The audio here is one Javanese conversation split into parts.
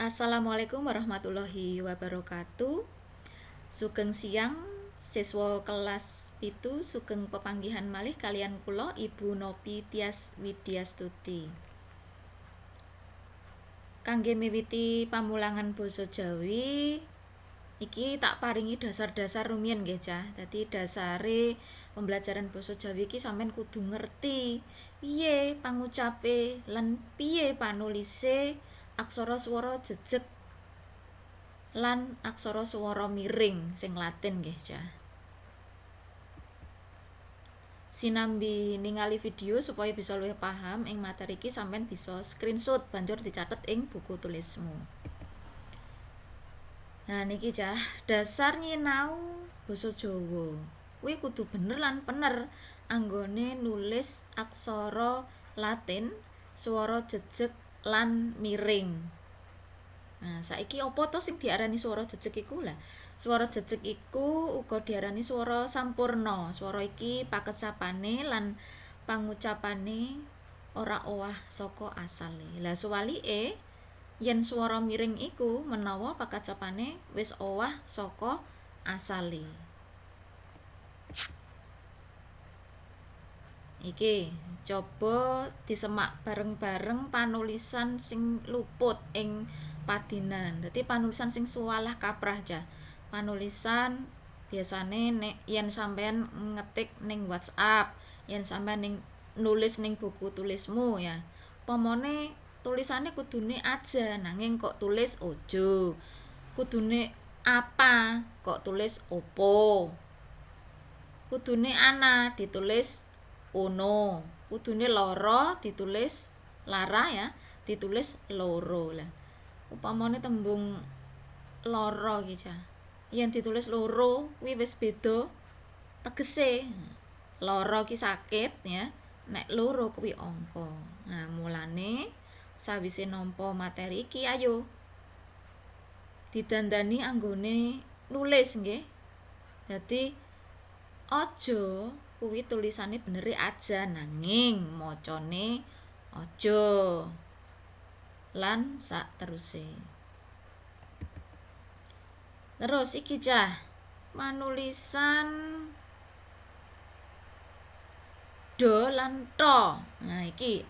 Assalamualaikum warahmatullahi wabarakatuh. Sugeng siang siswa kelas pitu sugeng pepanggihan malih kalian kula Ibu Nopi Tias Widyastuti. Kangge miwiti pamulangan basa Jawi iki tak paringi dasar-dasar rumiyin nggih Cah. Dadi dasare pembelajaran basa Jawi iki sampean kudu ngerti piye pangucape lan piye panulise aksara swara jejeg lan aksara swara miring sing Latin nggih Cah. Sinambi ningali video supaya bisa luwih paham ing materi iki sampean bisa screenshot banjur dicatet ing buku tulismu. Nah niki Cah, dasar nyinau basa Jawa. Kuwi kudu bener lan pener anggone nulis aksara Latin, swara jejeg lan miring. Nah, saiki apa to sing diarani swara jejeg iku lah? Swara jejeg iku uga diarani swara sampurna. Swara iki pakecapane lan pangucapane ora owah saka asale. Lah suwalike yen swara miring iku menawa pakecapane wis owah saka asale. Iki coba disemak bareng-bareng panulisan sing luput ing padinan. Dadi panulisan sing suwalah kaprah Cah. Panulisan biasane nek yen sampean ngetik ning WhatsApp, yen sampean nulis ning buku tulismu ya. Pomone tulisane kudune aja nanging kok tulis ojo. Kudune apa kok tulis opo. Kudune ana ditulis ono, kudune lara ditulis lara ya, ditulis loro lah. Upamane tembung lara iki Cah. Yen ditulis loro kuwi wis beda tegese. Lara ki sakit ya, nek loro kuwi angka. Nah, mulane sawise nampa materi iki ayo didandani anggone nulis nggih. Dadi aja kuwi tulisane benere aja nanging macane aja lan sak teruse. Terus iki Cah, manulisan do lan to. Nah iki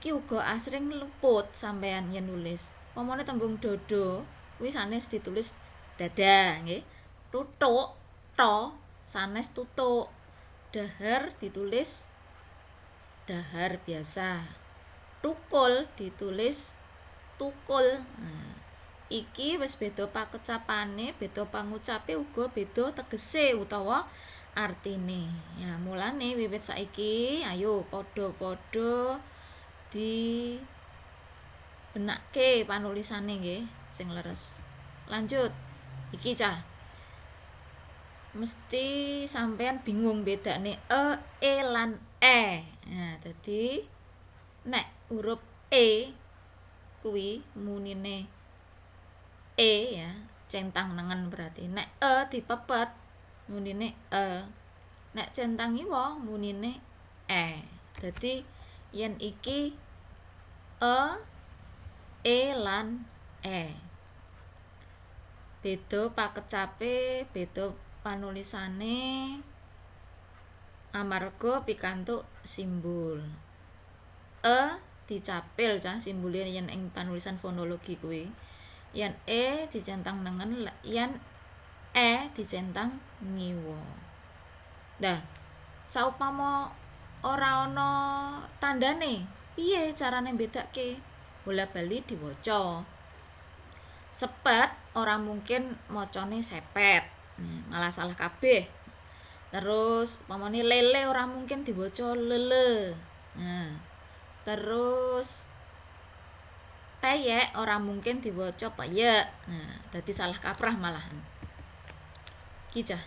uga asring luput sampean yen nulis. Pomone tembung dodo kuwi sanes ditulis dada nggih. Tutuk to sanes tutuk. Dahar ditulis dahar biasa. Tukul ditulis tukul. Nah, iki wis beda pakecapane, beda pangucape uga beda tegese utawa artine. Ya, mulane wiwit saiki ayo padha-padha di benake panulisane nggih sing leres. Lanjut. Iki Cah. Mesti sampean bingung bedane e lan e. Nah, dadi nek huruf e kuwi munine e ya, centang nengen berarti. Nek dipepet munine e. Nek centang ngiwa munine e. Dadi yen iki e lan e. Beda pakecape, beda panulisane amarga pikantuk simbol. Dicapil Cah simbole yen ing panulisan fonologi kuwi. Yen e dicentang nengen, yen e dicentang ngiwa. Nah, saupama ora ana tandane, piye carane mbedakake? Bola-bali diwaca. Sepet ora mungkin macane sepet. Malah salah kabeh. Terus pamane lele ora mungkin diwaca lele. Nah, terus peyek ora mungkin diwaca peyek. Nah, dadi salah kaprah malahan. Iki Cah.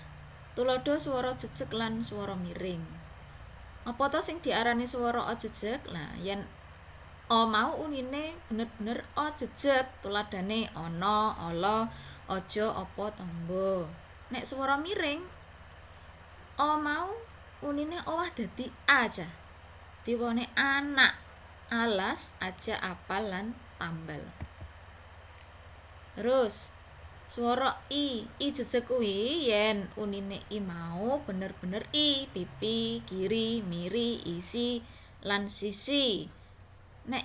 Tuladha swara jejeg lan swara miring. Apa to sing diarani swara jejeg? Lah, yen o mau unine bener-bener o jejeg, tuladane ana, ala, aja, apa, tamba. Nek swara miring o mau unine owah dadi a Cah. Diwane anak, alas, aja, apal lan tambal. Terus swara i jejeg kuwi yen unine i mau bener-bener i, pipi, kiri, miri, isi, lan sisi. Nek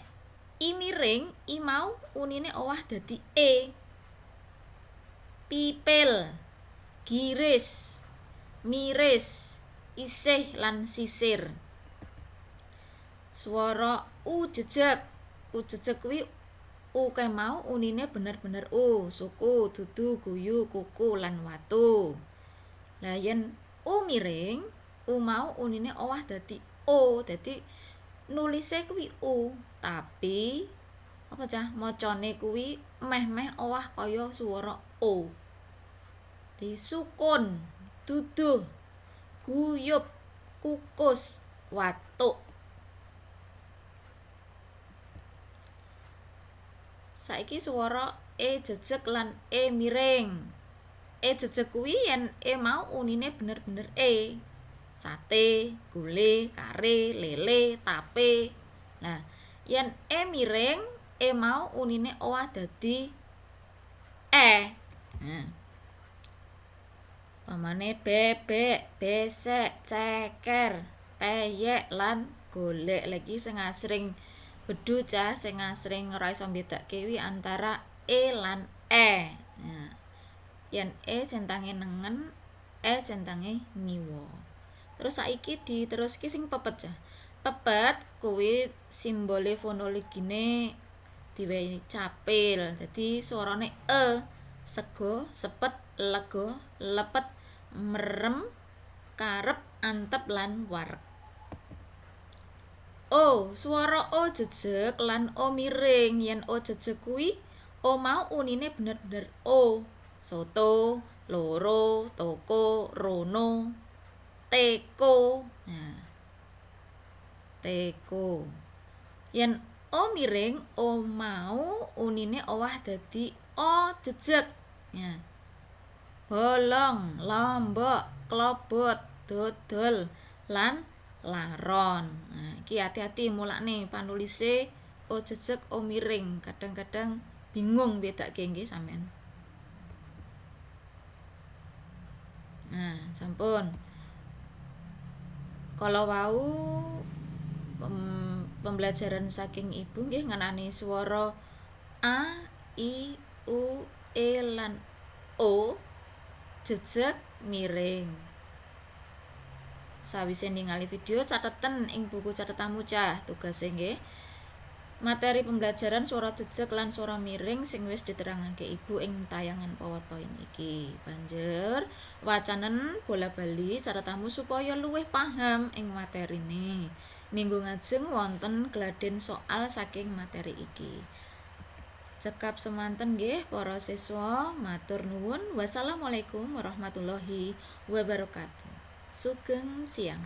i miring, i mau unine owah dadi e. Pipil, giris, miris, isih lan sisir. Swara u jejeg kuwi u kae mau unine bener-bener u, suku, dudu, guyu, kuku lan watu. Lah yen u miring, u mau unine owah dadi o, dadi nulise kuwi u, tapi apa cah macane kuwi meh-meh owah kaya swara o. Disukun, duduh, guyub, kukus, watuk. Saiki swara e jejeg lan e miring. E jejeg kuwi yen e mau unine bener-bener e. Sate, gule, kare, lele, tape. Nah, yen e miring, e mau unine owah dadi e. Nah. Pamane bebek, besek, ceker, peyek lan golek lagi sing asring bedu cah sing asring ora iso mbedakake kuwi antara e lan e. Nah, yen e centange nengen, e centange ngiwa. Terus saiki diteruske sing pepet cah. Pepet kuwi simbole fonologine diwehi capil. Dadi suarane e, sego, sepet, lega, lepet, merem, karep, antep lan wareg. O, swara o jejeg lan o miring. Yen o jejeg kuwi o mau unine bener-bener o. Soto, loro, toko, rono, teko. Nah, teko. Yen o miring, o mau unine owah dadi o jejeg. Nah. Bolong, lombok, klobot, dodol, lan laron. Nah, iki hati-hati mulakne panulise o jejeg o miring. Kadang-kadang bingung bedake nggih sampean. Nah, sampun. Kala wau pembelajaran saking ibu nggih ngenani swara a, i, u, e lan o jejeg miring. Sawise ningali video cateten ing buku catetamu cah tugase nggih. Materi pembelajaran swara jejeg lan swara miring sing wis diterangake ibu ing tayangan PowerPoint iki. Banjur wacanen bola-bali catetamu supaya luwih paham ing materine. Minggu ngajeng wonten gladhen soal saking materi iki. Cekap semanten nggih para siswa, matur nuwun. Wassalamualaikum warahmatullahi wabarakatuh. Sugeng siang.